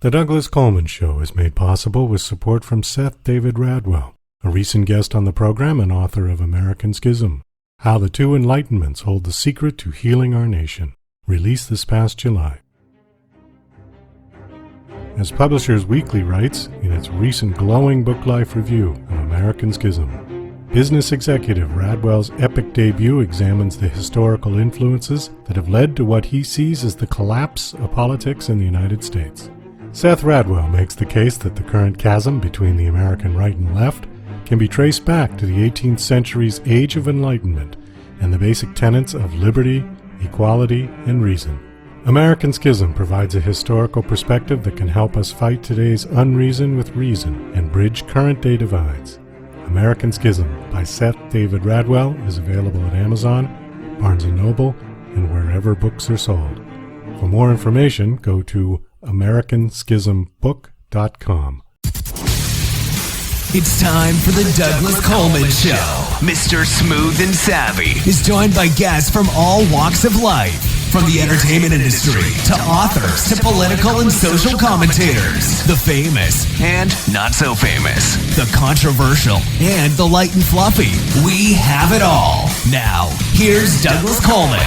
The Douglas Coleman Show is made possible with support from Seth David Radwell, a recent guest on the program and author of American Schism, How the Two Enlightenments Hold the Secret to Healing Our Nation, released this past July. As Publishers Weekly writes in its recent glowing book life review of American Schism, business executive Radwell's epic debut examines the historical influences that have led to what he sees as the collapse of politics in the United States. Seth Radwell makes the case that the current chasm between the American right and left can be traced back to the 18th century's Age of Enlightenment and the basic tenets of liberty, equality, and reason. American Schism provides a historical perspective that can help us fight today's unreason with reason and bridge current-day divides. American Schism by Seth David Radwell is available at Amazon, Barnes & Noble, and wherever books are sold. For more information, go to americanschismbook.com. It's time for the Douglas Coleman Show. Mr. Smooth and Savvy is joined by guests from all walks of life. From the entertainment industry to authors to political and social commentators, the famous and not so famous, the controversial and the light and fluffy. We have it all. Now, here's Douglas Coleman.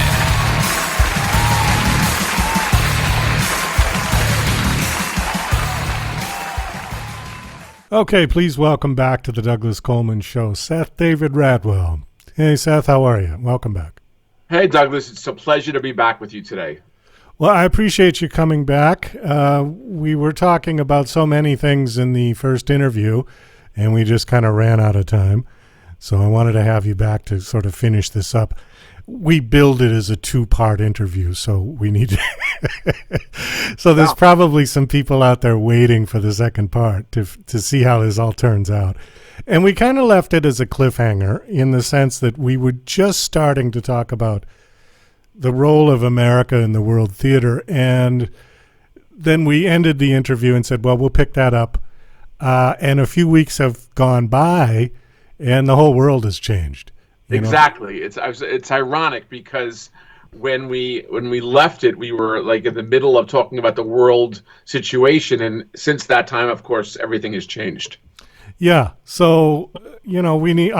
Okay, please welcome back to the Douglas Coleman Show, Seth David Radwell. Hey, Seth, how are you? Welcome back. Hey, Douglas. It's a pleasure to be back with you today. Well, I appreciate you coming back. We were talking about so many things in the first interview, and we just kind of ran out of time. So I wanted to have you back to sort of finish this up. We billed it as a two-part interview, so we need to so there's probably some people out there waiting for the second part to see how this all turns out. And we kind of left it as a cliffhanger in the sense that we were just starting to talk about the role of America in the world theater, and then we ended the interview and said, well, we'll pick that up. And a few weeks have gone by, and the whole world has changed. Exactly. It's ironic because when we left it, we were like in the middle of talking about the world situation, and since that time, of course, everything has changed. Yeah. So, we need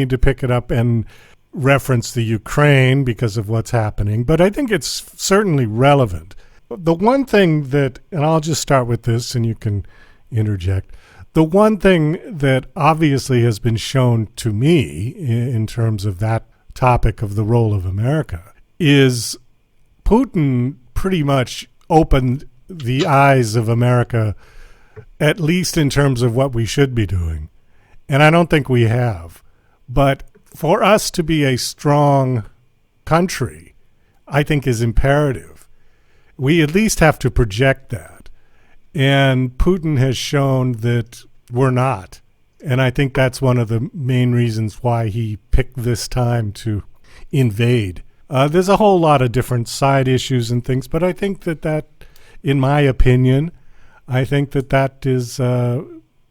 to pick it up and reference the Ukraine because of what's happening, but I think it's certainly relevant. The one thing that, and I'll just start with this and you can interject. The one thing that obviously has been shown to me in terms of that topic of the role of America is Putin pretty much opened the eyes of America, at least in terms of what we should be doing. And I don't think we have. But for us to be a strong country, I think is imperative. We at least have to project that. And Putin has shown that we're not. And I think that's one of the main reasons why he picked this time to invade. There's a whole lot of different side issues and things, but I think that in my opinion, I think that is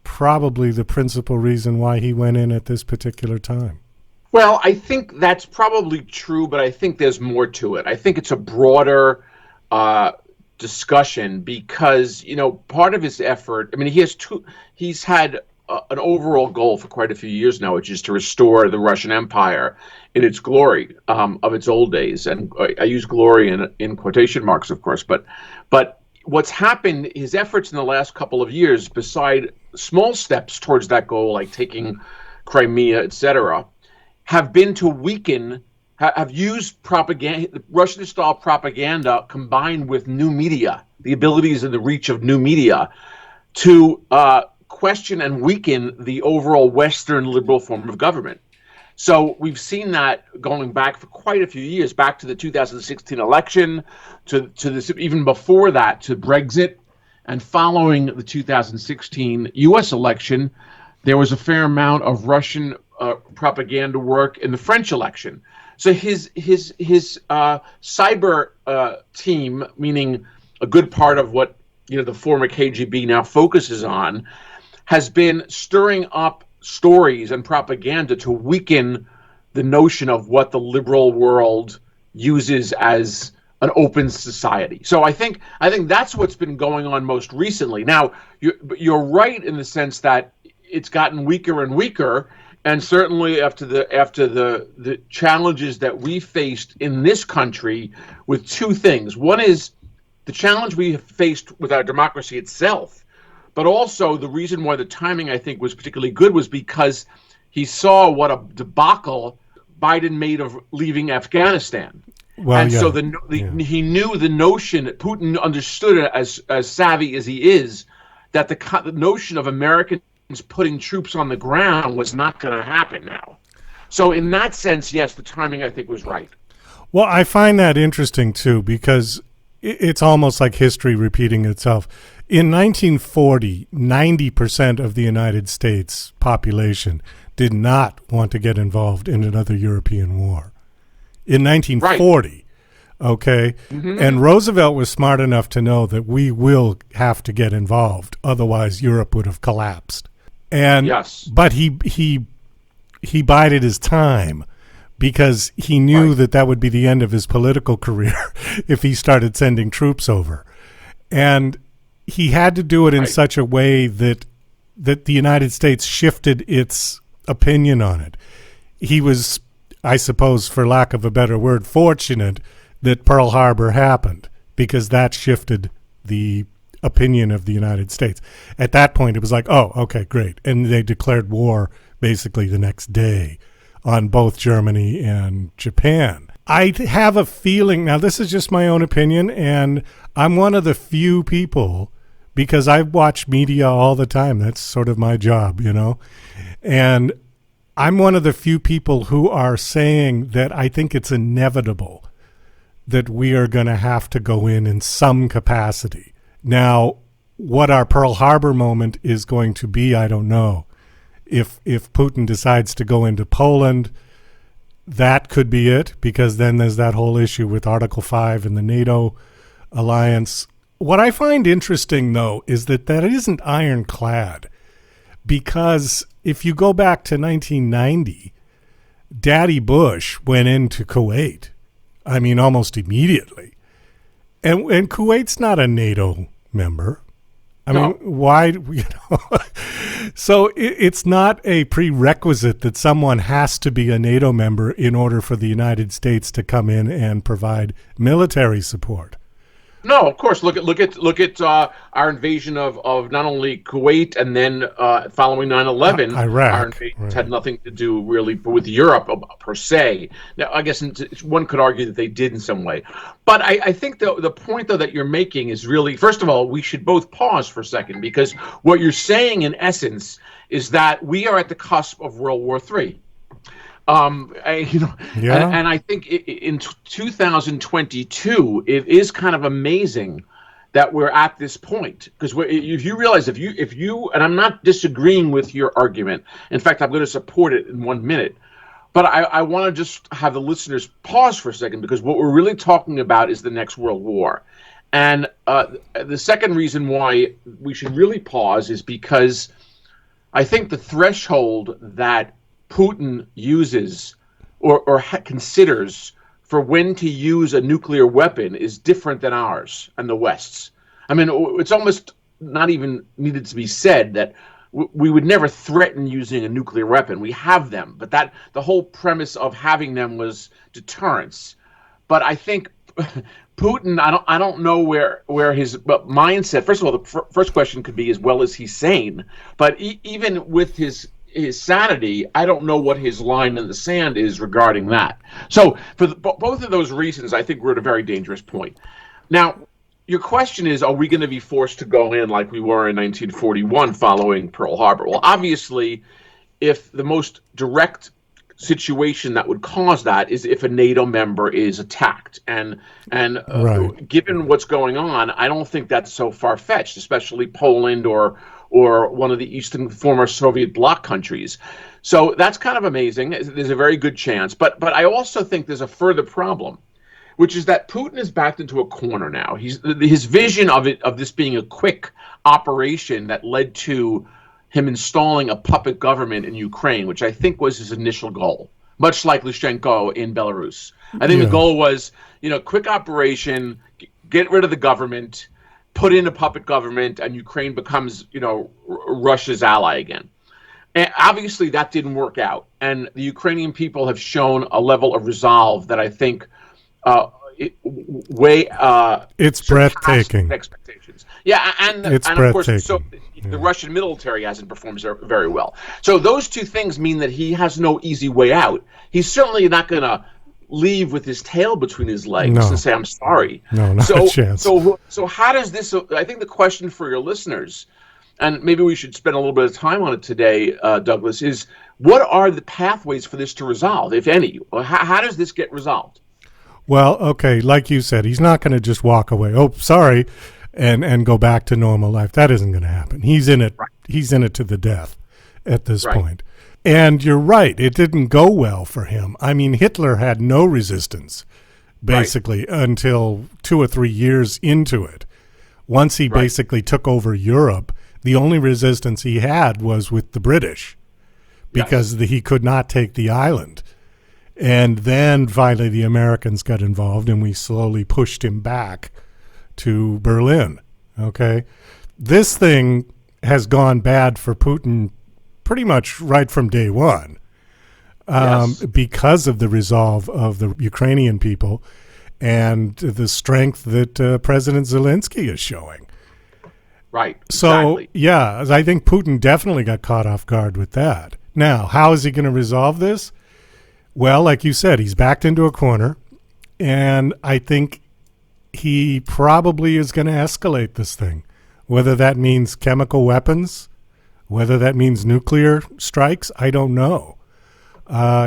probably the principal reason why he went in at this particular time. Well, I think that's probably true, but I think there's more to it. I think it's a broader discussion because, part of his effort, he's had an overall goal for quite a few years now, which is to restore the Russian Empire in its glory of its old days. And I use glory in quotation marks, of course, but what's happened, his efforts in the last couple of years, beside small steps towards that goal, like taking Crimea, etc., have been to weaken, have used propaganda, Russian-style propaganda combined with new media, the abilities and the reach of new media, to question and weaken the overall Western liberal form of government. So we've seen that going back for quite a few years, back to the 2016 election, to this, even before that, to Brexit, and following the 2016 U.S. election, there was a fair amount of Russian propaganda work in the French election. So his cyber team, meaning a good part of what the former KGB now focuses on, has been stirring up stories and propaganda to weaken the notion of what the liberal world uses as an open society. So I think that's what's been going on most recently. Now, you're right in the sense that it's gotten weaker and weaker, and certainly after the challenges that we faced in this country with two things. One is the challenge we have faced with our democracy itself, but also the reason why the timing, I think, was particularly good was because he saw what a debacle Biden made of leaving Afghanistan. Well, and yeah, so he knew the notion, Putin understood it as savvy as he is, that the notion of Americans putting troops on the ground was not going to happen now. So in that sense, yes, the timing, I think, was right. Well, I find that interesting, too, because it's almost like history repeating itself. In 1940, 90% of the United States population did not want to get involved in another European war. In 1940, right. Okay? Mm-hmm. And Roosevelt was smart enough to know that we will have to get involved, otherwise Europe would have collapsed. And yes. But he bided his time because he knew right. that would be the end of his political career if he started sending troops over. And he had to do it in right. such a way that the United States shifted its opinion on it. He was, I suppose, for lack of a better word, fortunate that Pearl Harbor happened, because that shifted the opinion of the United States. At that point, it was like, oh, okay, great. And they declared war basically the next day on both Germany and Japan. I have a feeling, now this is just my own opinion, and I'm one of the few people, because I watch media all the time. That's sort of my job, you know. And I'm one of the few people who are saying that I think it's inevitable that we are going to have to go in some capacity. Now, what our Pearl Harbor moment is going to be, I don't know. If Putin decides to go into Poland, that could be it, because then there's that whole issue with Article 5 in the NATO alliance. What I find interesting, though, is that isn't ironclad, because if you go back to 1990, Daddy Bush went into Kuwait. I mean, almost immediately. And Kuwait's not a NATO member. I mean, why, you know? So it's not a prerequisite that someone has to be a NATO member in order for the United States to come in and provide military support. No, of course. Look at our invasion of not only Kuwait, and then following 9/11, Iraq. Our invasion had nothing to do really with Europe per se. Now, I guess one could argue that they did in some way, but I think the point though that you're making is really, first of all, we should both pause for a second, because what you're saying in essence is that we are at the cusp of World War III. And I think in 2022, it is kind of amazing that we're at this point, because if you realize, if you, and I'm not disagreeing with your argument. In fact, I'm going to support it in 1 minute. But I want to just have the listeners pause for a second, because what we're really talking about is the next World War. And the second reason why we should really pause is because I think the threshold that Putin uses or considers for when to use a nuclear weapon is different than ours and the West's. I mean, it's almost not even needed to be said that we would never threaten using a nuclear weapon. We have them, but the whole premise of having them was deterrence. But I think Putin, I don't know where his mindset. First of all, the first question could be, as well as he's sane, but even with his sanity, I don't know what his line in the sand is regarding that. So for both of those reasons, I think we're at a very dangerous point. Now, your question is, are we going to be forced to go in like we were in 1941 following Pearl Harbor? Well, obviously, if the most direct situation that would cause that is if a NATO member is attacked. And right. Given what's going on, I don't think that's so far-fetched, especially Poland or one of the eastern former Soviet bloc countries. So that's kind of amazing. There's a very good chance. But I also think there's a further problem, which is that Putin is backed into a corner now. His vision of this being a quick operation that led to him installing a puppet government in Ukraine, which I think was his initial goal. much like Lyshenko in Belarus. I think the goal was, quick operation, get rid of the government, put in a puppet government, and Ukraine becomes, Russia's ally again. And obviously that didn't work out. And the Ukrainian people have shown a level of resolve that I think it's breathtaking expectations. And of course, so the Russian military hasn't performed very well. So those two things mean that he has no easy way out. He's certainly not going to leave with his tail between his legs and say, "I'm sorry." No, not a chance. So how does this? I think the question for your listeners, and maybe we should spend a little bit of time on it today, Douglas, is what are the pathways for this to resolve, if any? How does this get resolved? Well, okay, like you said, he's not going to just walk away. Oh, sorry, and go back to normal life. That isn't going to happen. He's in it. Right. He's in it to the death at this point. And you're right. It didn't go well for him. I mean, Hitler had no resistance, basically, until 2 or 3 years into it. Once he basically took over Europe, the only resistance he had was with the British, because he could not take the island. And then finally the Americans got involved, and we slowly pushed him back to Berlin. Okay. This thing has gone bad for Putin pretty much right from day one, because of the resolve of the Ukrainian people and the strength that President Zelensky is showing. Right. So, exactly. I think Putin definitely got caught off guard with that. Now, how is he going to resolve this? Well, like you said, he's backed into a corner, and I think he probably is going to escalate this thing, whether that means chemical weapons, whether that means nuclear strikes, I don't know.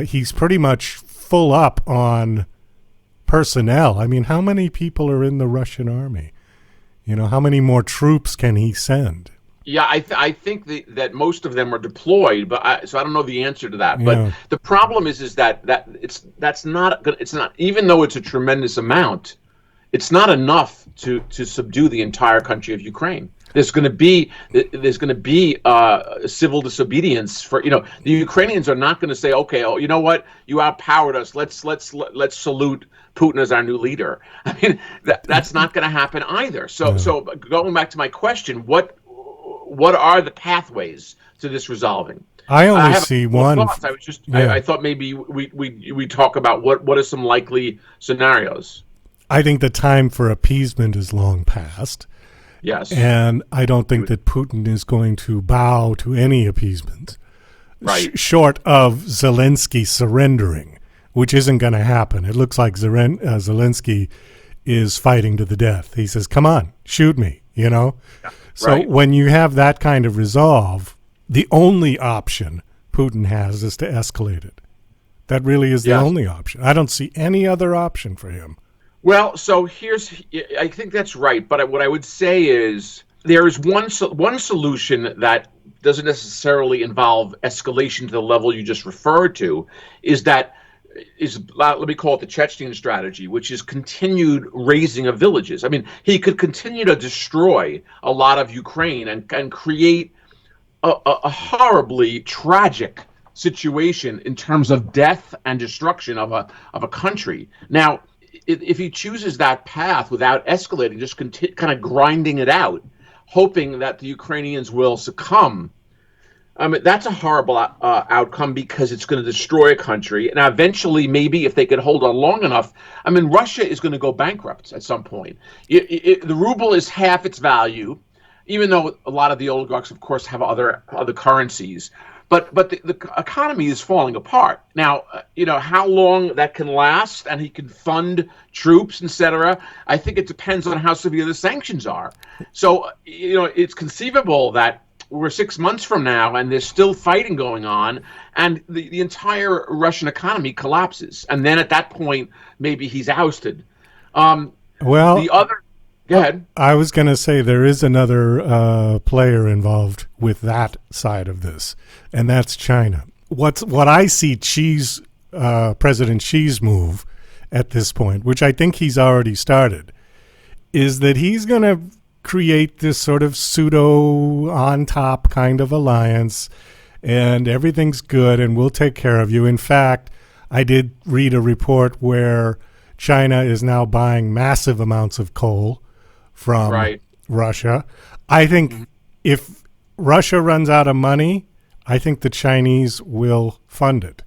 He's pretty much full up on personnel. I mean, how many people are in the Russian army? How many more troops can he send? Yeah, I think that most of them are deployed, but so I don't know the answer to that. But the problem is that it's not even though it's a tremendous amount, it's not enough to subdue the entire country of Ukraine. There's going to be civil disobedience for the Ukrainians are not going to say, okay, oh, you know what, you outpowered us, let's salute Putin as our new leader. I mean that's not going to happen either. So going back to my question, what are the pathways to this resolving? I only see one. I thought maybe we talk about what are some likely scenarios. I think the time for appeasement is long past. Yes. And I don't think that Putin is going to bow to any appeasement, short of Zelensky surrendering, which isn't going to happen. It looks like Zelensky is fighting to the death. He says, come on, shoot me, Yeah. So when you have that kind of resolve, the only option Putin has is to escalate it. That really is the only option. I don't see any other option for him. Well, so I think that's right. But what I would say is there is one solution that doesn't necessarily involve escalation to the level you just referred to, let me call it the Chechen strategy, which is continued razing of villages. I mean, he could continue to destroy a lot of Ukraine and create a horribly tragic situation in terms of death and destruction of a country. Now, if he chooses that path without escalating, just kind of grinding it out, hoping that the Ukrainians will succumb, I mean, that's a horrible outcome because it's going to destroy a country. And eventually, maybe if they could hold on long enough, I mean, Russia is going to go bankrupt at some point. The ruble is half its value, even though a lot of the oligarchs, of course, have other currencies. But the economy is falling apart. Now, how long that can last and he can fund troops, etc., I think it depends on how severe the sanctions are. So, it's conceivable that we're 6 months from now and there's still fighting going on and the entire Russian economy collapses. And then at that point, maybe he's ousted. Go ahead. I was going to say there is another player involved with that side of this, and that's China. What I see President Xi's move at this point, which I think he's already started, is that he's going to create this sort of pseudo on top kind of alliance, and everything's good, and we'll take care of you. In fact, I did read a report where China is now buying massive amounts of coal from Russia. I think if Russia runs out of money, I think the Chinese will fund it.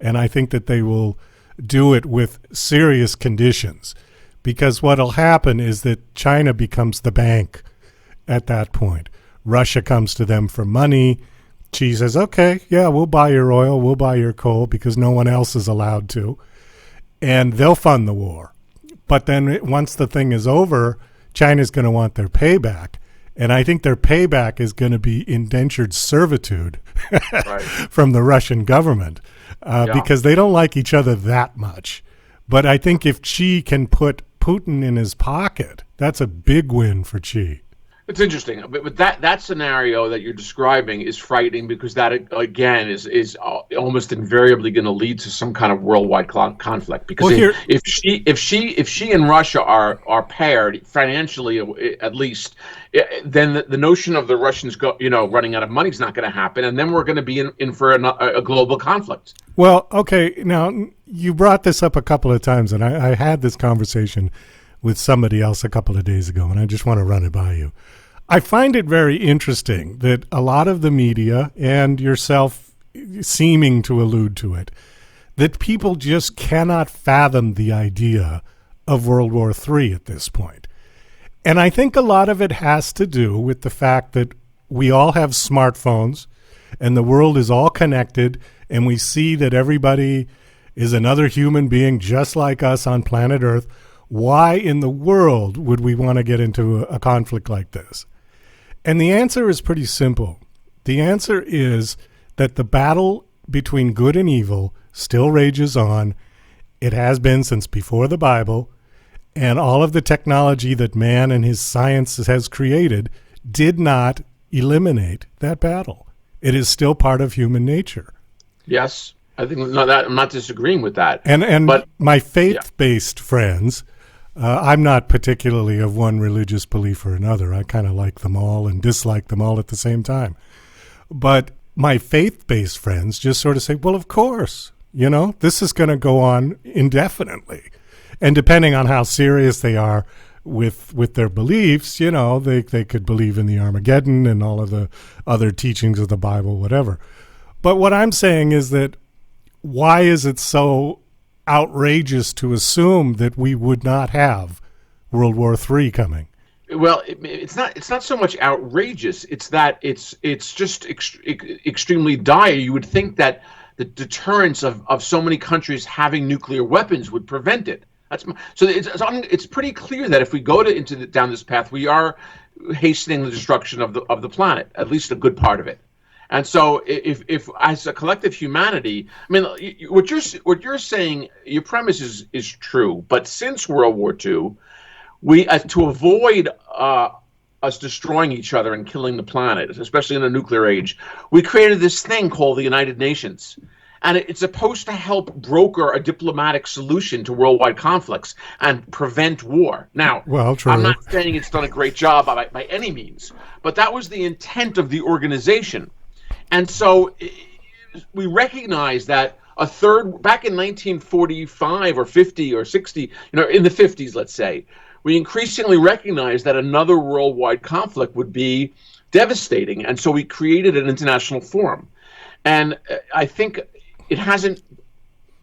And I think that they will do it with serious conditions, because what'll happen is that China becomes the bank at that point. Russia comes to them for money. Xi says, okay, yeah, we'll buy your oil, we'll buy your coal, because no one else is allowed to. And they'll fund the war. But then once the thing is over, China's going to want their payback. And I think their payback is going to be indentured servitude from the Russian government, because they don't like each other that much. But I think if Xi can put Putin in his pocket, that's a big win for Xi. It's interesting, but that scenario that you're describing is frightening, because that again is almost invariably going to lead to some kind of worldwide conflict. Because if Xi and Russia are paired financially, at least, then the notion of the Russians running out of money is not going to happen, and then we're going to be in for a global conflict. Well, okay, now you brought this up a couple of times, and I had this conversation with somebody else a couple of days ago, and I just want to run it by you. I find it very interesting that a lot of the media, and yourself seeming to allude to it, that people just cannot fathom the idea of World War III at this point. And I think a lot of it has to do with the fact that we all have smartphones, and the world is all connected, and we see that everybody is another human being just like us on planet Earth. Why in the world would we want to get into a conflict like this? And the answer is pretty simple. The answer is that the battle between good and evil still rages on. It has been since before the Bible, and all of the technology that man and his science has created did not eliminate that battle. It is still part of human nature. Yes, I think I'm not disagreeing with that. But my faith-based friends, I'm not particularly of one religious belief or another. I kind of like them all and dislike them all at the same time. But my faith-based friends just sort of say, well, of course, this is going to go on indefinitely. And depending on how serious they are with their beliefs, they could believe in the Armageddon and all of the other teachings of the Bible, whatever. But what I'm saying is that why is it so outrageous to assume that we would not have World War III coming? Well, it's not so much outrageous. It's that it's just extremely dire. You would think that the deterrence of so many countries having nuclear weapons would prevent it. It's pretty clear that if we go down this path, we are hastening the destruction of the planet, at least a good part of it. And so, if as a collective humanity, I mean, what you're saying, your premise is true. But since World War II, we to avoid us destroying each other and killing the planet, especially in the nuclear age, we created this thing called the United Nations. And it's supposed to help broker a diplomatic solution to worldwide conflicts and prevent war. Now, true. I'm not saying it's done a great job by any means, but that was the intent of the organization. And so we recognize that a third, back in 1945 or 50 or 60, in the 50s, let's say, we increasingly recognized that another worldwide conflict would be devastating. And so we created an international forum. And I think it hasn't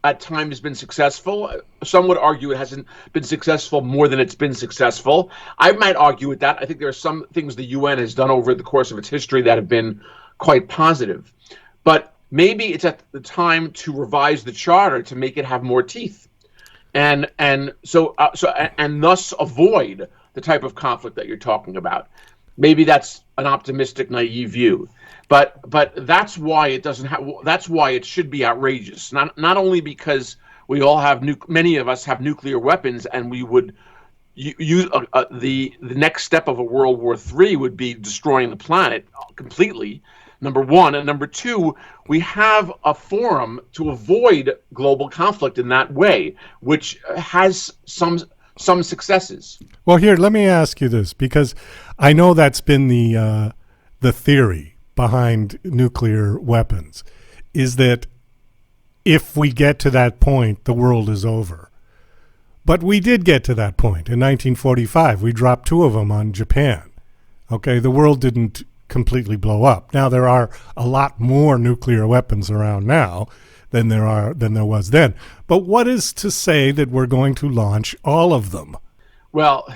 at times been successful. Some would argue it hasn't been successful more than it's been successful. I might argue with that. I think there are some things the UN has done over the course of its history that have been quite positive. But maybe it's at the time to revise the charter to make it have more teeth, and thus avoid the type of conflict that you're talking about. Maybe that's an optimistic, naive view, but that's why it doesn't have. That's why it should be outrageous. Not only because we all have many of us have nuclear weapons, and we would use the next step of a World War III would be destroying the planet completely. Number one, and number two, we have a forum to avoid global conflict in that way, which has some successes. Well, here, let me ask you this, because I know that's been the theory behind nuclear weapons, is that if we get to that point, the world is over. But we did get to that point. In 1945, we dropped 2 of them on Japan. Okay, the world didn't completely blow up. Now, there are a lot more nuclear weapons around now than there was then. But what is to say that we're going to launch all of them? Well,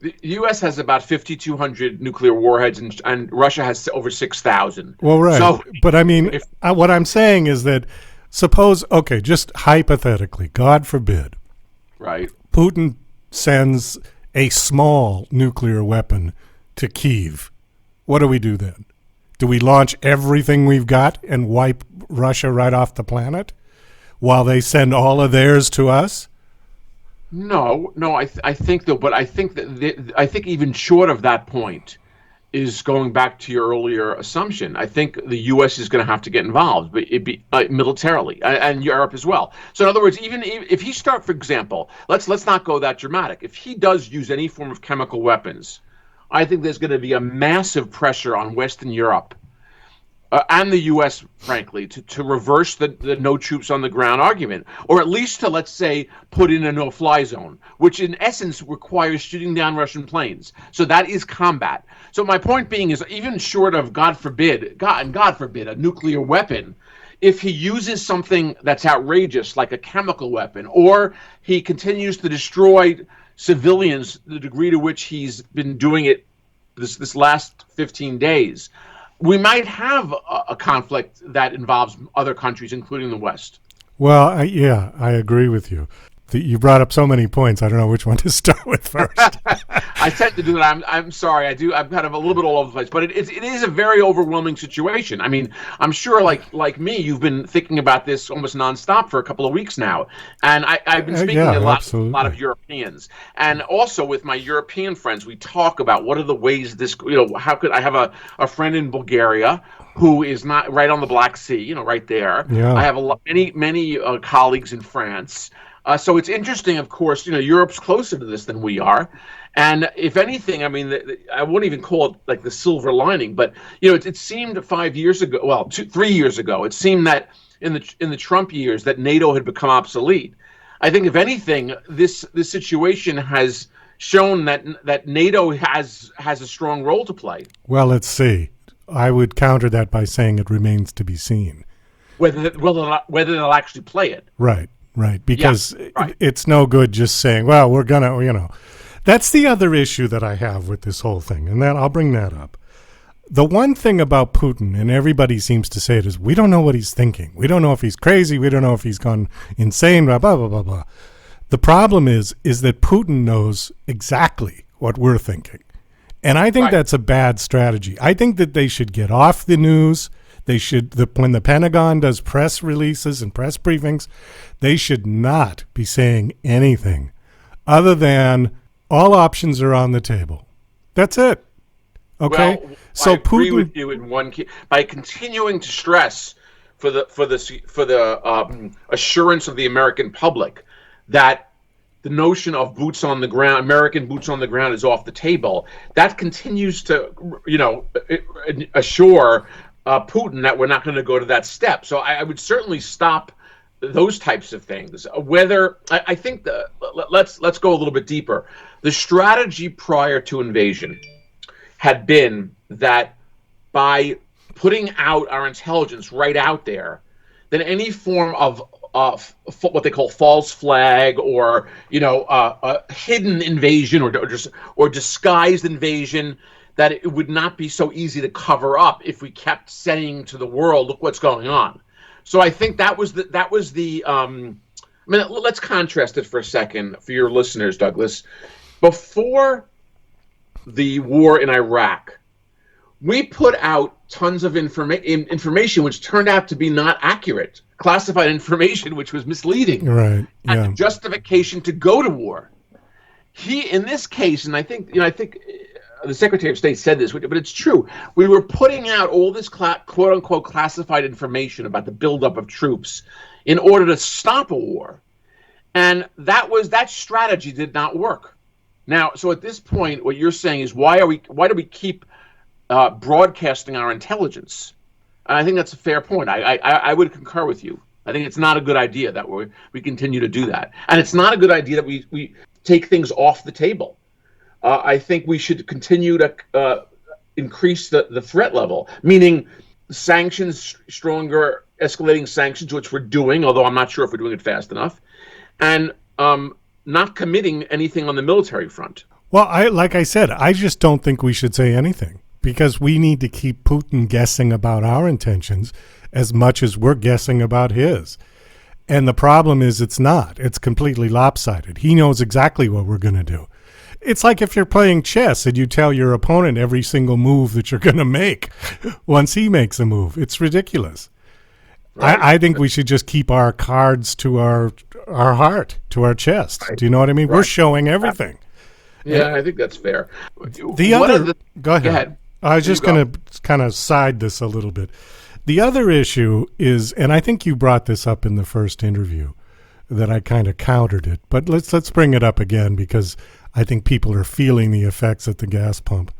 the U.S. has about 5,200 nuclear warheads, and Russia has over 6,000. Well, right. So, but I mean, what I'm saying is that suppose, okay, just hypothetically, God forbid, right, Putin sends a small nuclear weapon to Kyiv. What do we do then? Do we launch everything we've got and wipe Russia right off the planet while they send all of theirs to us? No. I think though, but I think that I think even short of that point is going back to your earlier assumption. I think the U.S. is going to have to get involved, but it be militarily, and Europe as well. So in other words, even if he start, for example, let's not go that dramatic. If he does use any form of chemical weapons, I think there's going to be a massive pressure on Western Europe and the U.S., frankly, to reverse the no troops on the ground argument, or at least to, let's say, put in a no-fly zone, which in essence requires shooting down Russian planes. So that is combat. So my point being is, even short of, God forbid, a nuclear weapon, if he uses something that's outrageous, like a chemical weapon, or he continues to destroy civilians, the degree to which he's been doing it this last 15 days, we might have a conflict that involves other countries, including the West. Well, I agree with you. You brought up so many points. I don't know which one to start with first. I tend to do that. I'm sorry. I'm kind of a little bit all over the place, but it is a very overwhelming situation. I mean, I'm sure, like me, you've been thinking about this almost nonstop for a couple of weeks now, and I've been speaking to a lot of Europeans, and also with my European friends, we talk about what are the ways this. How could I have a friend in Bulgaria who is not right on the Black Sea, right there. Yeah. I have many colleagues in France. So it's interesting, of course, Europe's closer to this than we are. And if anything, I mean, I wouldn't even call it like the silver lining, but, it seemed 5 years ago, 3 years ago, it seemed that in the Trump years that NATO had become obsolete. I think, if anything, this situation has shown that NATO has a strong role to play. Well, let's see. I would counter that by saying it remains to be seen. Whether they'll actually play it. Right. Right, because it's no good just saying, well, we're going to, That's the other issue that I have with this whole thing, and then I'll bring that up. The one thing about Putin, and everybody seems to say it, is we don't know what he's thinking. We don't know if he's crazy. We don't know if he's gone insane, blah, blah, blah, blah, blah. The problem is that Putin knows exactly what we're thinking. And I think that's a bad strategy. I think that they should get off the news. They should, when the Pentagon does press releases and press briefings, they should not be saying anything other than all options are on the table. That's it. Okay. Well, so I agree Putin, with you in one key, by continuing to stress for the assurance of the American public that the notion of boots on the ground, American boots on the ground, is off the table. That continues to, assure Putin that we're not going to go to that step. So I would certainly stop those types of things. I think let's go a little bit deeper. The strategy prior to invasion had been that by putting out our intelligence right out there, then any form of what they call false flag or a hidden invasion or disguised invasion, that it would not be so easy to cover up if we kept saying to the world, look what's going on. So I think that was the let's contrast it for a second for your listeners, Douglas. Before the war in Iraq, we put out tons of information which turned out to be not accurate, classified information which was misleading, right? Yeah. And justification to go to war. In this case, and I think the Secretary of State said this, but it's true. We were putting out all this quote-unquote classified information about the buildup of troops in order to stop a war. And that strategy did not work. Now, so at this point, what you're saying is, why do we keep broadcasting our intelligence? And I think that's a fair point. I would concur with you. I think it's not a good idea that we continue to do that. And it's not a good idea that we take things off the table. I think we should continue to increase the threat level, meaning sanctions, stronger escalating sanctions, which we're doing, although I'm not sure if we're doing it fast enough, and not committing anything on the military front. Well, like I said, I just don't think we should say anything, because we need to keep Putin guessing about our intentions as much as we're guessing about his. And the problem is it's not. It's completely lopsided. He knows exactly what we're going to do. It's like if you're playing chess and you tell your opponent every single move that you're going to make once he makes a move. It's ridiculous. Right. I think we should just keep our cards to our heart, to our chest. Right. Do you know what I mean? Right. We're showing everything. Yeah, I think that's fair. Go ahead. I was just going to kind of side this a little bit. The other issue is, and I think you brought this up in the first interview, that I kind of countered it, but let's bring it up again, because I think people are feeling the effects at the gas pump.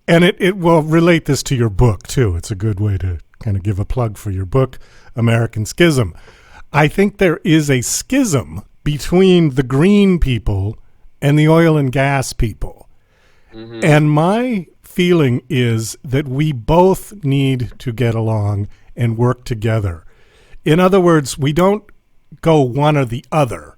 And it will relate this to your book, too. It's a good way to kind of give a plug for your book, American Schism. I think there is a schism between the green people and the oil and gas people. Mm-hmm. And my feeling is that we both need to get along and work together. In other words, we don't go one or the other.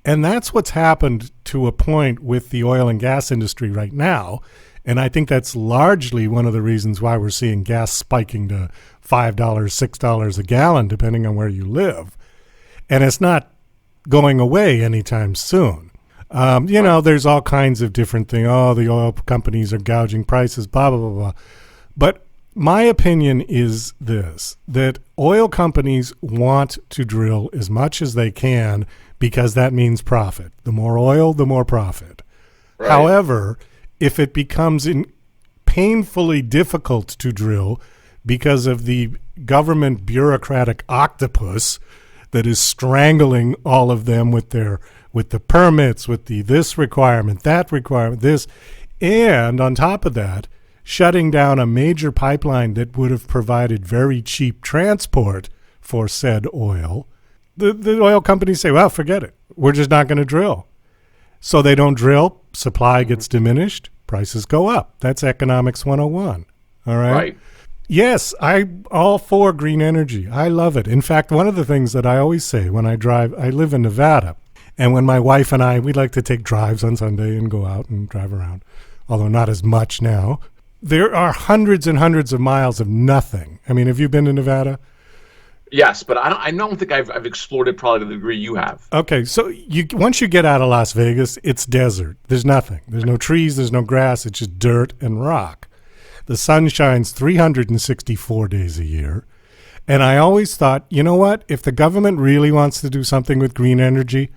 And that's what's happened to a point with the oil and gas industry right now. And I think that's largely one of the reasons why we're seeing gas spiking to $5, $6 a gallon, depending on where you live. And it's not going away anytime soon. There's all kinds of different things. Oh, the oil companies are gouging prices, blah, blah, blah, blah. But my opinion is this, that oil companies want to drill as much as they can because that means profit. The more oil, the more profit. Right. However, if it becomes painfully difficult to drill because of the government bureaucratic octopus that is strangling all of them with the permits, with the this requirement, that requirement, this, and on top of that, shutting down a major pipeline that would have provided very cheap transport for said oil, the oil companies say, well, forget it. We're just not going to drill. So they don't drill, supply gets diminished, prices go up. That's economics 101. All right? Right. Yes, I'm all for green energy. I love it. In fact, one of the things that I always say when I drive, I live in Nevada, and when my wife and I, we like to take drives on Sunday and go out and drive around, although not as much now. There are hundreds and hundreds of miles of nothing. I mean, have you been to Nevada? Yes, but I don't think I've explored it probably to the degree you have. Okay, so once you get out of Las Vegas, it's desert. There's nothing. There's no trees. There's no grass. It's just dirt and rock. The sun shines 364 days a year. And I always thought, you know what? If the government really wants to do something with green energy,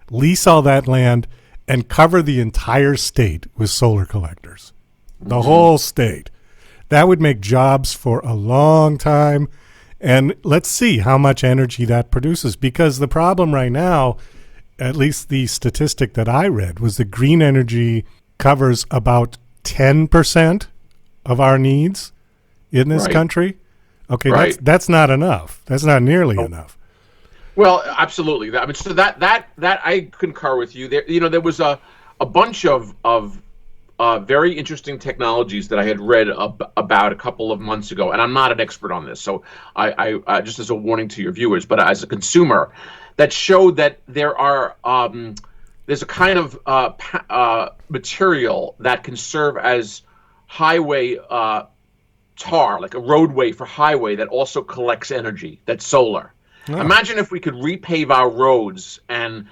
lease all that land and cover the entire state with solar collectors. The whole state. That would make jobs for a long time. And let's see how much energy that produces. Because the problem right now, at least the statistic that I read, was that green energy covers about 10% of our needs in this country. Okay, right. That's not enough. That's not nearly enough. Well, absolutely. I mean, so that I concur with you. There was a bunch of very interesting technologies that I had read about a couple of months ago, and I'm not an expert on this, so I just as a warning to your viewers, but as a consumer, that showed that there's a kind of material that can serve as highway tar, like a roadway for highway, that also collects energy. That's solar. Oh. Imagine if we could repave our roads and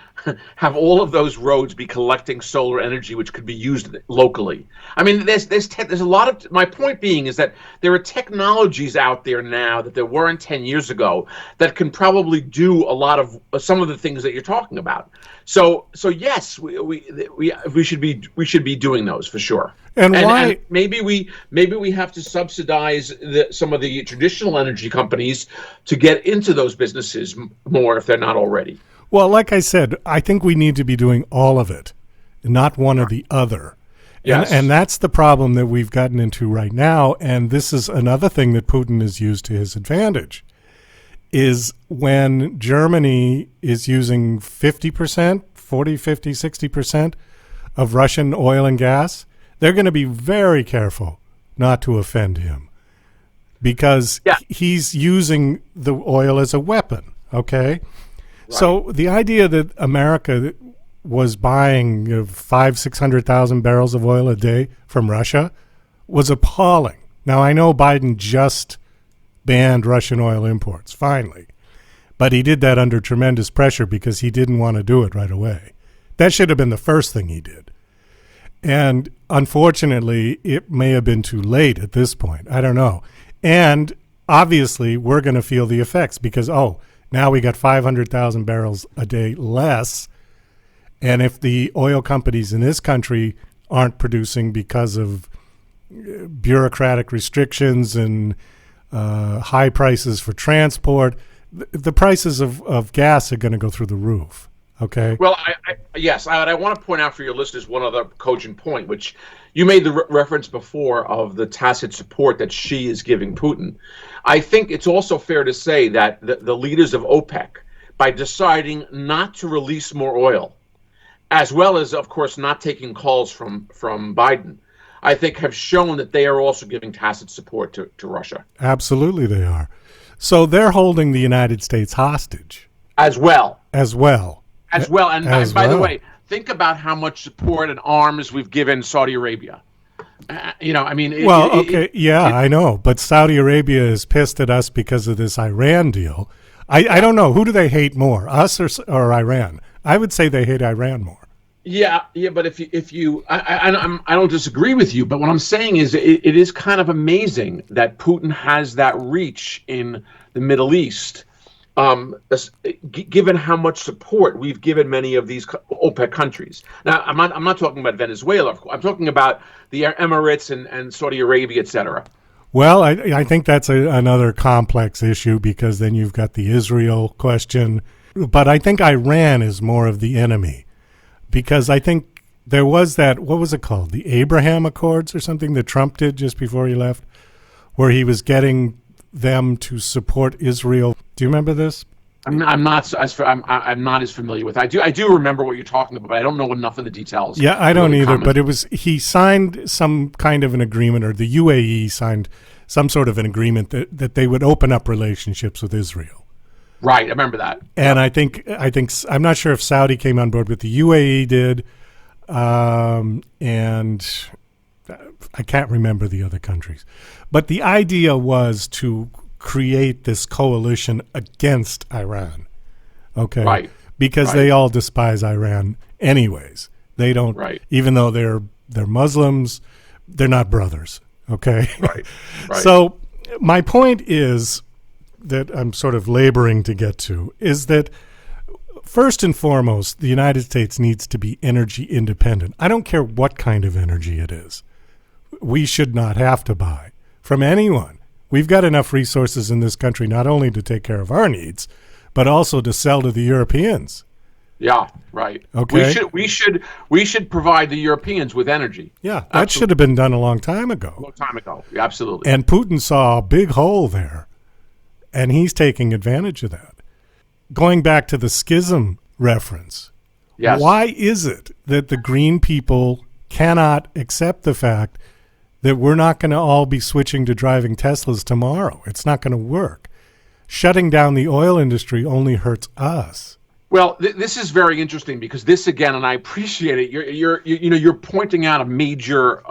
have all of those roads be collecting solar energy, which could be used locally. I mean, there's a lot of. My point being is that there are technologies out there now that there weren't 10 years ago that can probably do a lot of some of the things that you're talking about. So yes, we should be doing those for sure. And why? And maybe we have to subsidize some of the traditional energy companies to get into those businesses more if they're not already. Well, like I said, I think we need to be doing all of it, not one or the other. Yes. And that's the problem that we've gotten into right now. And this is another thing that Putin has used to his advantage, is when Germany is using 50%, 40, 50, 60% of Russian oil and gas, they're going to be very careful not to offend him because he's using the oil as a weapon, okay? Right. So the idea that America was buying 500,000-600,000 barrels of oil a day from Russia was appalling. Now, I know Biden just banned Russian oil imports, finally. But he did that under tremendous pressure because he didn't want to do it right away. That should have been the first thing he did. And unfortunately, it may have been too late at this point. I don't know. And obviously, we're going to feel the effects because, now we got 500,000 barrels a day less. And if the oil companies in this country aren't producing because of bureaucratic restrictions and high prices for transport, the prices of gas are going to go through the roof. Okay. Well, I want to point out for your listeners one other cogent point, which you made the reference before of the tacit support that Xi is giving Putin. I think it's also fair to say that the leaders of OPEC, by deciding not to release more oil, as well as, of course, not taking calls from Biden, I think have shown that they are also giving tacit support to Russia. Absolutely they are. So they're holding the United States hostage. As well. And by the way, think about how much support and arms we've given Saudi Arabia. I know. But Saudi Arabia is pissed at us because of this Iran deal. I don't know. Who do they hate more, us or Iran? I would say they hate Iran more. Yeah, but I don't disagree with you. But what I'm saying is, it is kind of amazing that Putin has that reach in the Middle East, given how much support we've given many of these OPEC countries. Now, I'm not talking about Venezuela. Of course. I'm talking about the Emirates and Saudi Arabia, etc. Well, I think that's another complex issue because then you've got the Israel question. But I think Iran is more of the enemy. Because I think there was that, what was it called? The Abraham Accords or something that Trump did just before he left, where he was getting them to support Israel. Do you remember this? I'm not as familiar with it. I do remember what you're talking about, but I don't know enough of the details. Yeah, I don't either, but he signed some kind of an agreement, or the UAE signed some sort of an agreement that they would open up relationships with Israel. Right, I remember that. And I think I'm not sure if Saudi came on board, but the UAE did, and I can't remember the other countries. But the idea was to create this coalition against Iran, okay? Right. Because they all despise Iran anyways. They don't, even though they're Muslims, they're not brothers, okay? Right. So my point is, that I'm sort of laboring to get to, is that first and foremost, the United States needs to be energy independent. I don't care what kind of energy it is. We should not have to buy from anyone. We've got enough resources in this country not only to take care of our needs, but also to sell to the Europeans. Yeah, right. Okay. We should provide the Europeans with energy. Yeah, that should have been done a long time ago. Yeah, absolutely. And Putin saw a big hole there. And he's taking advantage of that. Going back to the schism reference, yes. Why is it that the green people cannot accept the fact that we're not going to all be switching to driving Teslas tomorrow? It's not going to work. Shutting down the oil industry only hurts us. Well, this is very interesting because this, again, and I appreciate it, you're pointing out a major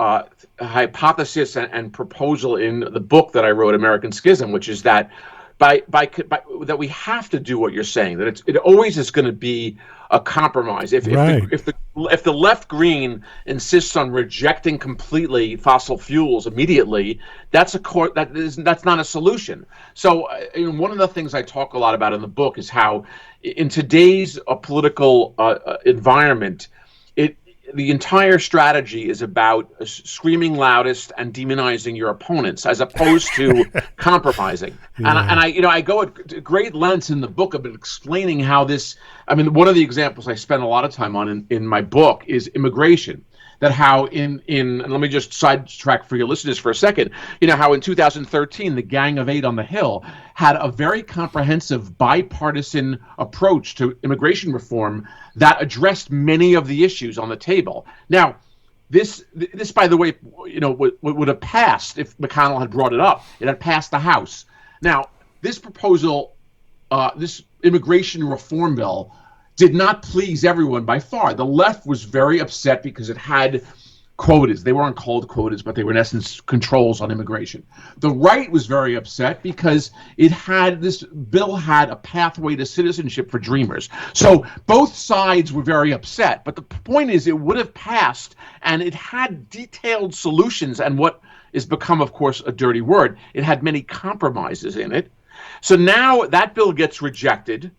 hypothesis and proposal in the book that I wrote, American Schism, which is that that we have to do what you're saying, that it always is going to be a compromise. If the left green insists on rejecting completely fossil fuels immediately, that's not a solution. So one of the things I talk a lot about in the book is how in today's political environment, the entire strategy is about screaming loudest and demonizing your opponents, as opposed to compromising. Yeah. And I go at great lengths in the book of explaining how this. I mean, one of the examples I spend a lot of time on in my book is immigration. that how and let me just sidetrack for your listeners for a second, how in 2013, the Gang of Eight on the Hill had a very comprehensive bipartisan approach to immigration reform that addressed many of the issues on the table. Now, this, by the way, would have passed if McConnell had brought it up. It had passed the House. Now, this proposal, this immigration reform bill, did not please everyone by far. The left was very upset because it had quotas. They weren't called quotas, but they were in essence controls on immigration. The right was very upset because this bill had a pathway to citizenship for dreamers. So both sides were very upset. But the point is, it would have passed, and it had detailed solutions. And what is become, of course, a dirty word, it had many compromises in it. So now that bill gets rejected.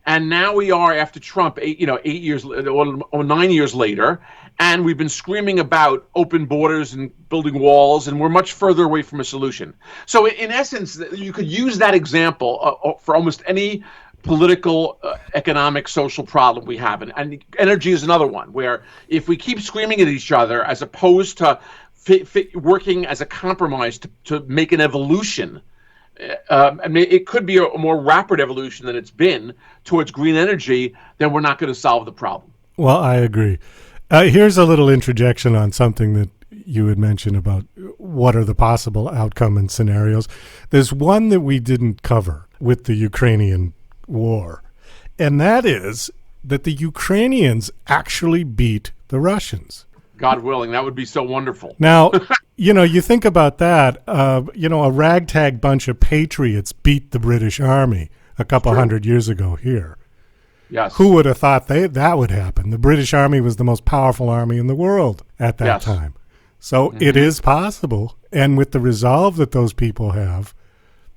And now we are, after Trump, 8 years or 9 years later, and we've been screaming about open borders and building walls, and we're much further away from a solution. So in essence, you could use that example for almost any political, economic, social problem we have. And energy is another one, where if we keep screaming at each other as opposed to working as a compromise to make an evolution, it could be a more rapid evolution than it's been towards green energy, then we're not going to solve the problem. Well, I agree. Here's a little interjection on something that you had mentioned about what are the possible outcome and scenarios. There's one that we didn't cover with the Ukrainian war, and that is that the Ukrainians actually beat the Russians. God willing, that would be so wonderful. Now, you think about that, a ragtag bunch of patriots beat the British Army a couple hundred years ago here. Yes. Who would have thought that would happen? The British Army was the most powerful army in the world at that time. So it is possible. And with the resolve that those people have,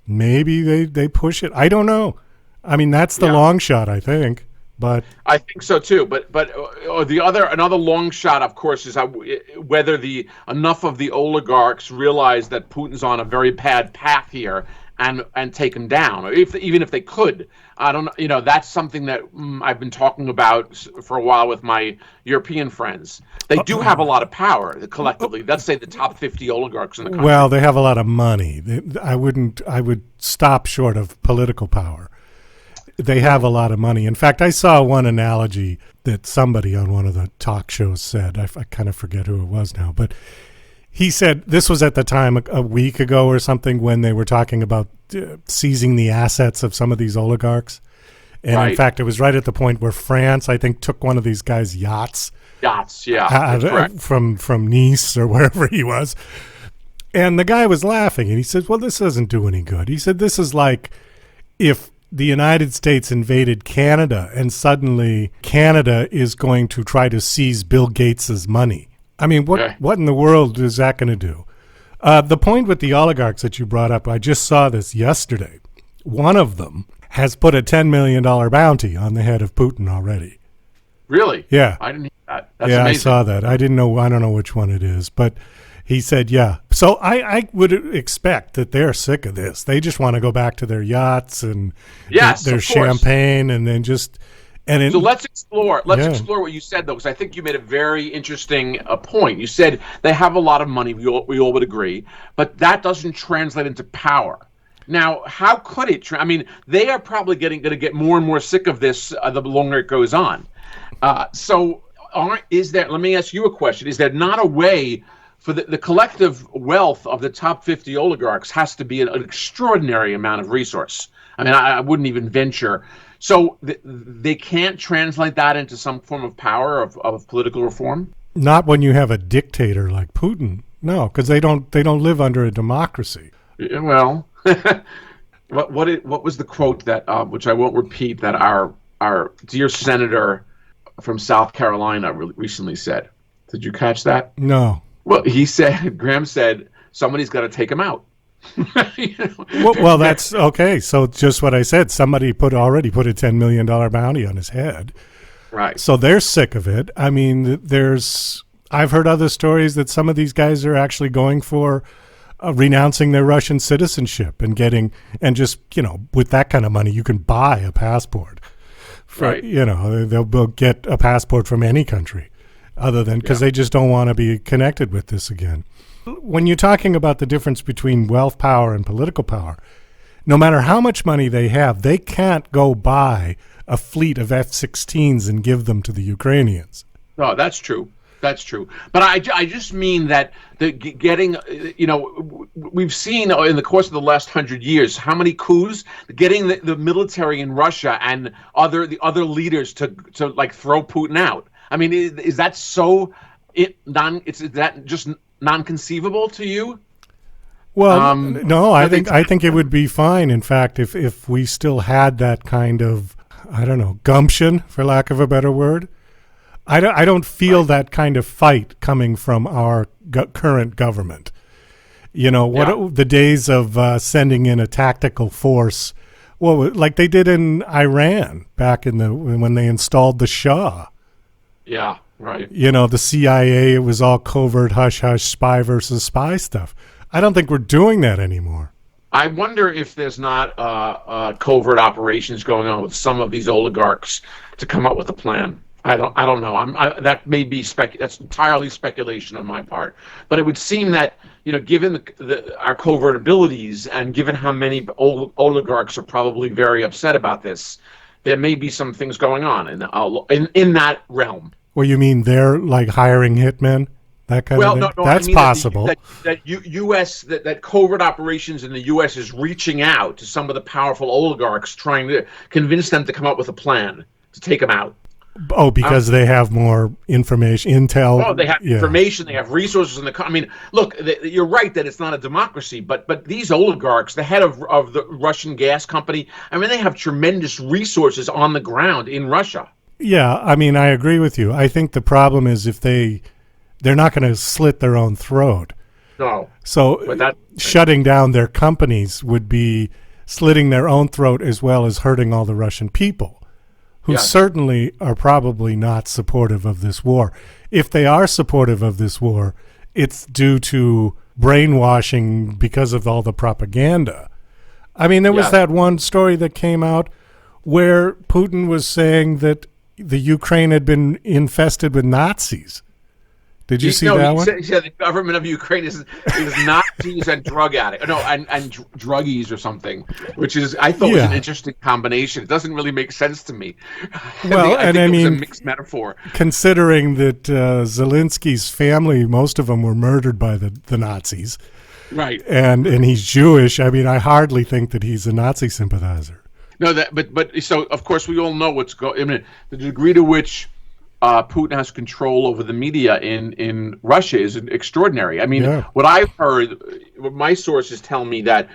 maybe they push it. I don't know. I mean, that's the long shot, I think. But I think so too. But another long shot, of course, is whether enough of the oligarchs realize that Putin's on a very bad path here and take him down, or even if they could. I don't know. That's something that I've been talking about for a while with my European friends. They do have a lot of power collectively. Let's say the top 50 oligarchs in the country. Well, they have a lot of money. I would stop short of political power. They have a lot of money. In fact, I saw one analogy that somebody on one of the talk shows said. I kind of forget who it was now, but he said this was at the time a week ago or something when they were talking about seizing the assets of some of these oligarchs. And in fact, it was right at the point where France, I think, took one of these guys' yachts. From Nice or wherever he was. And the guy was laughing, and he said, well, this doesn't do any good. He said, this is like if the United States invaded Canada and suddenly Canada is going to try to seize Bill Gates's money. I mean, what in the world is that going to do? The point with the oligarchs that you brought up, I just saw this yesterday. One of them has put a $10 million bounty on the head of Putin already. Really? Yeah. I didn't hear that. That's amazing. I saw that. I don't know which one it is, but he said, yeah. So I would expect that they're sick of this. They just want to go back to their yachts and their champagne and then just... So let's explore what you said, though, because I think you made a very interesting point. You said they have a lot of money. We all would agree, but that doesn't translate into power. Now, how could it? I mean, they are probably going to get more and more sick of this the longer it goes on. Let me ask you a question. Is there not a way for the collective wealth of the top 50 oligarchs has to be an extraordinary amount of resource? I mean, I wouldn't even venture. So they can't translate that into some form of power of political reform? Not when you have a dictator like Putin. No, because they don't live under a democracy. Well, what was the quote that which I won't repeat that our dear senator from South Carolina recently said? Did you catch that? No. Well, Graham said, somebody's got to take him out. Well, that's okay. So just what I said, somebody already put a $10 million bounty on his head. Right. So they're sick of it. I mean, I've heard other stories that some of these guys are actually going for renouncing their Russian citizenship and just, with that kind of money, you can buy a passport. Right. They'll get a passport from any country. other than because they just don't want to be connected with this again. When you're talking about the difference between wealth power and political power, no matter how much money they have, they can't go buy a fleet of F-16s and give them to the Ukrainians. No, that's true. That's true. But I just mean that getting, we've seen in the course of the last 100 years how many coups, getting the military in Russia and the other leaders to like throw Putin out. I mean, is that so? Is that just non-conceivable to you? Well, no, I think it would be fine. In fact, if we still had that kind of, I don't know, gumption, for lack of a better word. I don't feel that kind of fight coming from our current government. The days of sending in a tactical force, like they did in Iran back when they installed the Shah. Yeah, right. The CIA, it was all covert, hush-hush, spy versus spy stuff. I don't think we're doing that anymore. I wonder if there's not covert operations going on with some of these oligarchs to come up with a plan. I don't know. That may be that's entirely speculation on my part. But it would seem that given our covert abilities and given how many oligarchs are probably very upset about this, there may be some things going on in that realm. Well, you mean they're like hiring hitmen? That kind of thing? No, that's possible. That covert operations in the U.S. is reaching out to some of the powerful oligarchs, trying to convince them to come up with a plan to take them out. Oh, because they have more information, intel. Oh, they have information. They have resources look, you're right that it's not a democracy, but these oligarchs, the head of the Russian gas company, they have tremendous resources on the ground in Russia. Yeah, I agree with you. I think the problem is if they're not going to slit their own throat. No. So shutting down their companies would be slitting their own throat as well as hurting all the Russian people, who certainly are probably not supportive of this war. If they are supportive of this war, it's due to brainwashing because of all the propaganda. There was that one story that came out where Putin was saying that the Ukraine had been infested with Nazis. Did you see that one? He said the government of Ukraine is Nazis and drug addicts. No, and druggies or something, which is I thought was an interesting combination. It doesn't really make sense to me. Well, I think it was a mixed metaphor. Considering that Zelensky's family, most of them were murdered by the Nazis, right? And he's Jewish. I hardly think that he's a Nazi sympathizer. No, but so of course we all know what's going. The degree to which Putin has control over the media in Russia is extraordinary. What I've heard, what my sources tell me that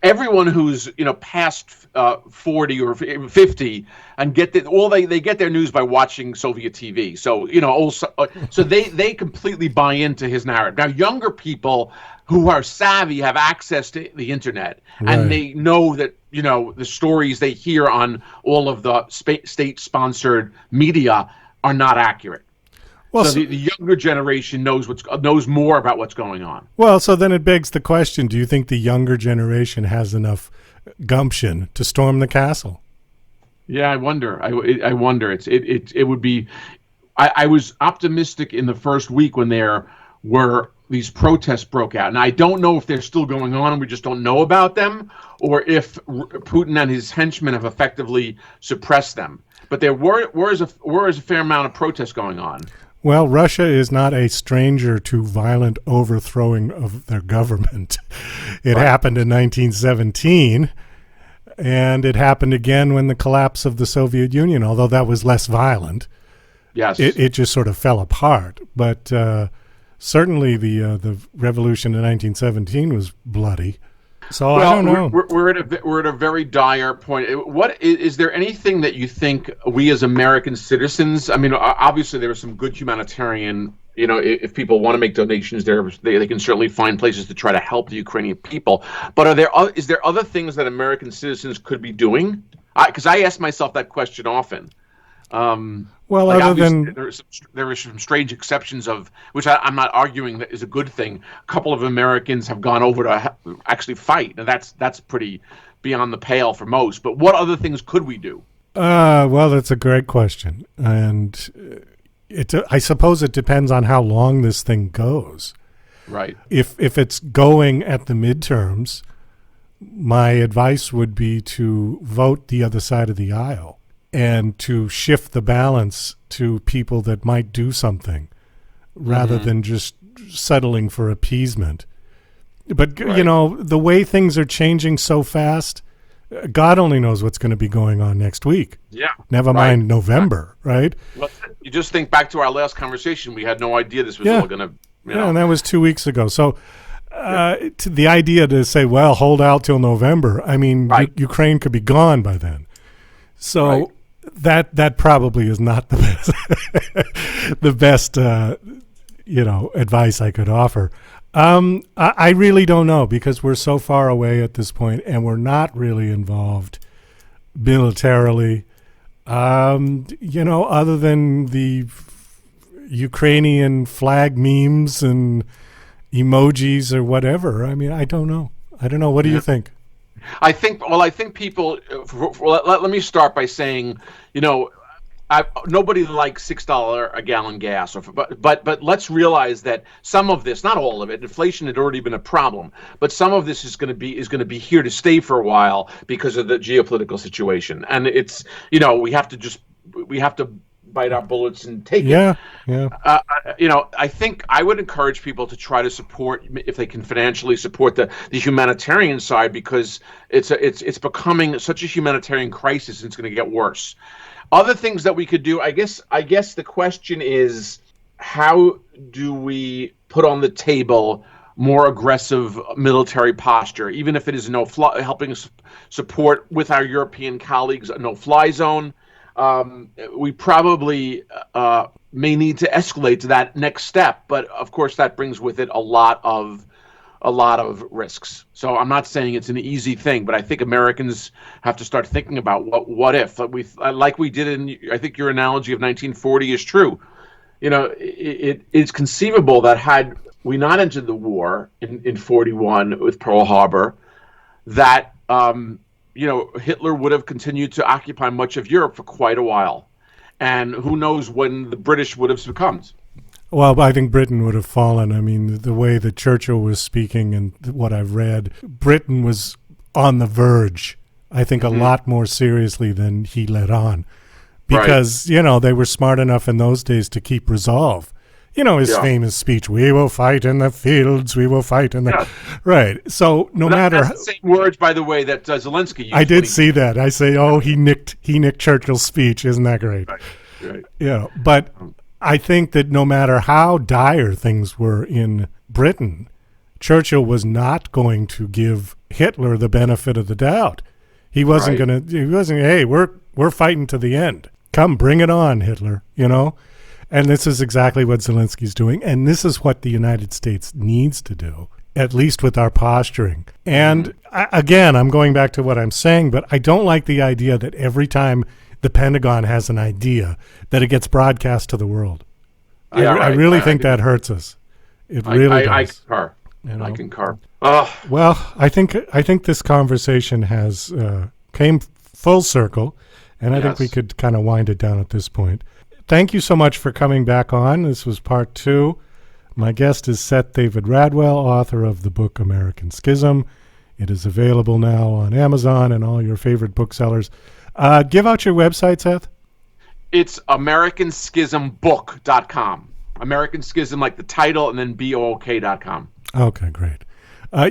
everyone who's past 40 or 50 and they get their news by watching Soviet TV. So so they completely buy into his narrative. Now younger people who are savvy have access to the internet and they know that the stories they hear on all of the state-sponsored media are not accurate. Well, so the younger generation knows more about what's going on. Well, so then it begs the question: do you think the younger generation has enough gumption to storm the castle? Yeah, I wonder. I wonder. It would be. I was optimistic in the first week when there were these protests broke out, and I don't know if they're still going on and we just don't know about them, or if Putin and his henchmen have effectively suppressed them. But there is a fair amount of protests going on. Well, Russia is not a stranger to violent overthrowing of their government. It happened in 1917, and it happened again when the collapse of the Soviet Union, although that was less violent. Yes. It just sort of fell apart. But certainly the revolution in 1917 was bloody. So I don't know. We're at a very dire point. What is there anything that you think we as American citizens? Obviously there are some good humanitarian. If people want to make donations, they can certainly find places to try to help the Ukrainian people. But is there other things that American citizens could be doing? Because I ask myself that question often. Well, other than there are some strange exceptions of which I'm not arguing that is a good thing. A couple of Americans have gone over to actually fight, and that's pretty beyond the pale for most. But what other things could we do? Well, that's a great question, and I suppose it depends on how long this thing goes. Right. If it's going at the midterms, my advice would be to vote the other side of the aisle and to shift the balance to people that might do something rather than just settling for appeasement. But, the way things are changing so fast, God only knows what's going to be going on next week. Yeah. Never mind November, right? Well, you just think back to our last conversation. We had no idea this was all going to, Yeah, and that was 2 weeks ago. So to the idea to say, well, hold out till November, I mean, Ukraine could be gone by then. So that probably is not the best, advice I could offer. I really don't know, because we're so far away at this point and we're not really involved militarily, other than the Ukrainian flag memes and emojis or whatever. I mean, I don't know. What do you think? I think people, let me start by saying, nobody likes $6 a gallon gas, but let's realize that some of this, not all of it, inflation had already been a problem, but some of this is going to be here to stay for a while because of the geopolitical situation, and it's we have to bite our bullets and take it. I think I would encourage people to try to support, if they can financially support, the humanitarian side, because it's becoming such a humanitarian crisis, and it's going to get worse. Other things that we could do, I guess the question is, how do we put on the table more aggressive military posture, even if it is helping support with our European colleagues a no-fly zone. We probably may need to escalate to that next step, but of course that brings with it a lot of risks. So I'm not saying it's an easy thing, but I think Americans have to start thinking about what if, like we did in, I think your analogy of 1940 is true. It's conceivable that had we not entered the war in 41 with Pearl Harbor, that Hitler would have continued to occupy much of Europe for quite a while, and who knows when the British would have succumbed. Well, I think Britain would have fallen. I mean, the way that Churchill was speaking and what I've read, Britain was on the verge, I think, a lot more seriously than he let on. Because, they were smart enough in those days to keep resolve. His famous speech, "We will fight in the fields, we will fight in the..." Yeah. Right. So that's the same words, by the way, that Zelensky used. I did see that. I say, he nicked Churchill's speech. Isn't that great? Right. But I think that no matter how dire things were in Britain, Churchill was not going to give Hitler the benefit of the doubt. He wasn't going to. He wasn't. Hey, we're fighting to the end. Come, bring it on, Hitler. And this is exactly what Zelensky's doing, and this is what the United States needs to do, at least with our posturing. And again, I'm going back to what I'm saying, but I don't like the idea that every time the Pentagon has an idea that it gets broadcast to the world. I really think that hurts us. It really does. I concur. I concur. Well, I think this conversation has came full circle, and I think we could kind of wind it down at this point. Thank you so much for coming back on. This was part 2. My guest is Seth David Radwell, author of the book American Schism. It is available now on Amazon and all your favorite booksellers. Give out your website, Seth. It's AmericanSchismBook.com. American Schism, like the title, and then BOOK.com. Okay, great.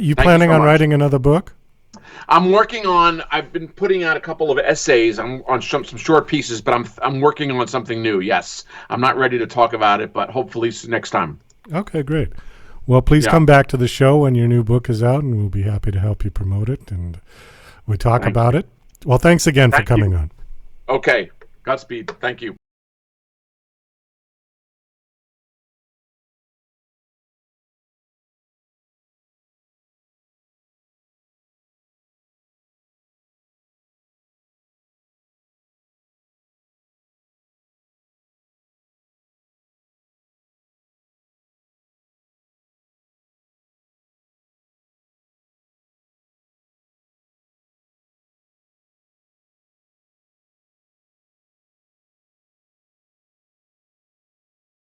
You planning on writing another book? I've been putting out a couple of essays on some short pieces, but I'm working on something new, yes. I'm not ready to talk about it, but hopefully next time. Okay, great. Well, please come back to the show when your new book is out, and we'll be happy to help you promote it, and we talk about it. Well, thanks again for coming on. Okay. Godspeed. Thank you.